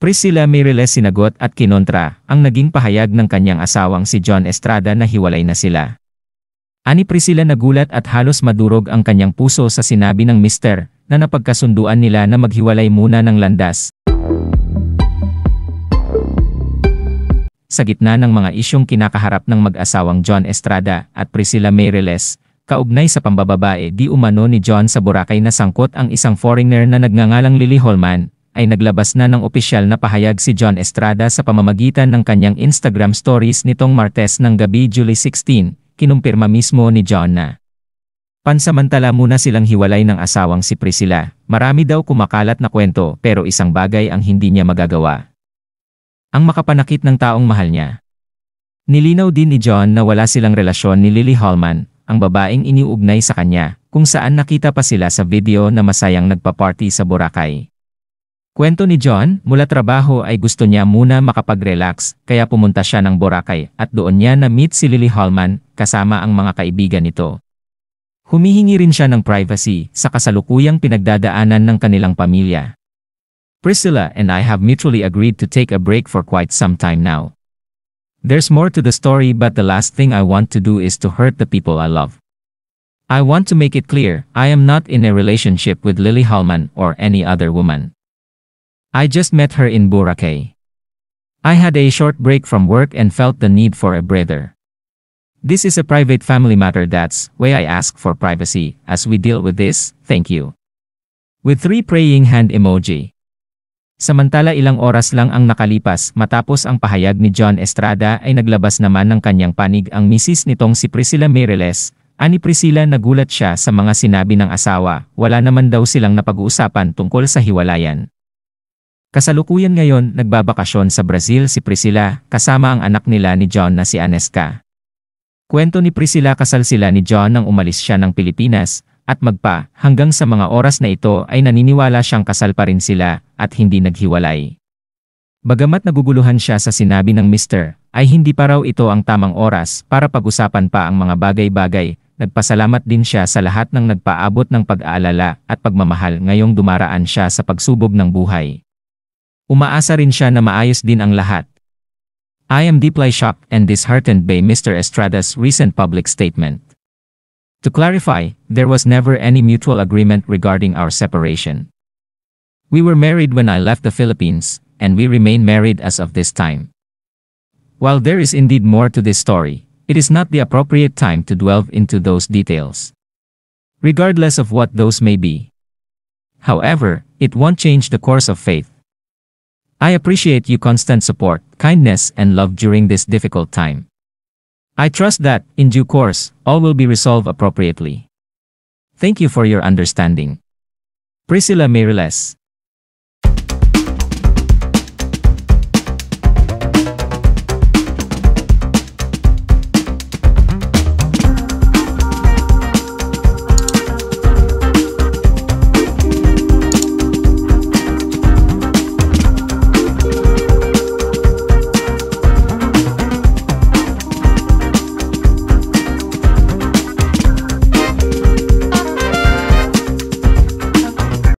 Priscilla Meireles sinagot at kinontra ang naging pahayag ng kanyang asawang si John Estrada na hiwalay na sila. Ani Priscilla nagulat at halos madurog ang kanyang puso sa sinabi ng mister na napagkasunduan nila na maghiwalay muna ng landas. Sa gitna ng mga isyong kinakaharap ng mag-asawang John Estrada at Priscilla Meireles, kaugnay sa pambababae di umano ni John sa Boracay na sangkot ang isang foreigner na nagngangalang Lily Holman, ay naglabas na ng opisyal na pahayag si John Estrada sa pamamagitan ng kanyang Instagram stories nitong Martes ng gabi July 16, kinumpirma mismo ni John na pansamantala muna silang hiwalay ng asawang si Priscilla. Marami daw kumakalat na kwento pero isang bagay ang hindi niya magagawa. Ang makapanakit ng taong mahal niya. Nilinaw din ni John na wala silang relasyon ni Lily Holman, ang babaeng iniuugnay sa kanya, kung saan nakita pa sila sa video na masayang nagpa-party sa Boracay. Kwento ni John, mula trabaho ay gusto niya muna makapag-relax, kaya pumunta siya ng Boracay at doon niya na-meet si Lily Holman, kasama ang mga kaibigan nito. Humihingi rin siya ng privacy sa kasalukuyang pinagdadaanan ng kanilang pamilya. Priscilla and I have mutually agreed to take a break for quite some time now. There's more to the story, but the last thing I want to do is to hurt the people I love. I want to make it clear, I am not in a relationship with Lily Holman or any other woman. I just met her in Boracay. I had a short break from work and felt the need for a breather. This is a private family matter, that's why I ask for privacy as we deal with this, thank you. With 3 praying hand emoji. Samantala ilang oras lang ang nakalipas matapos ang pahayag ni John Estrada ay naglabas naman ng kanyang panig ang misis nitong si Priscilla Meireles. Ani Priscilla nagulat siya sa mga sinabi ng asawa, wala naman daw silang napag-uusapan tungkol sa hiwalayan. Kasalukuyan ngayon nagbabakasyon sa Brazil si Priscilla kasama ang anak nila ni John na si Aneska. Kwento ni Priscilla kasal sila ni John nang umalis siya ng Pilipinas at hanggang sa mga oras na ito ay naniniwala siyang kasal pa rin sila at hindi naghiwalay. Bagamat naguguluhan siya sa sinabi ng mister, ay hindi pa raw ito ang tamang oras para pag-usapan pa ang mga bagay-bagay. Nagpasalamat din siya sa lahat ng nagpaabot ng pag-aalala at pagmamahal ngayong dumaraan siya sa pagsubok ng buhay. Umaasa rin siya na maayos din ang lahat. I am deeply shocked and disheartened by Mr. Estrada's recent public statement. To clarify, there was never any mutual agreement regarding our separation. We were married when I left the Philippines, and we remain married as of this time. While there is indeed more to this story, it is not the appropriate time to delve into those details. Regardless of what those may be. However, it won't change the course of faith. I appreciate your constant support, kindness, and love during this difficult time. I trust that, in due course, all will be resolved appropriately. Thank you for your understanding. Priscilla Meireles.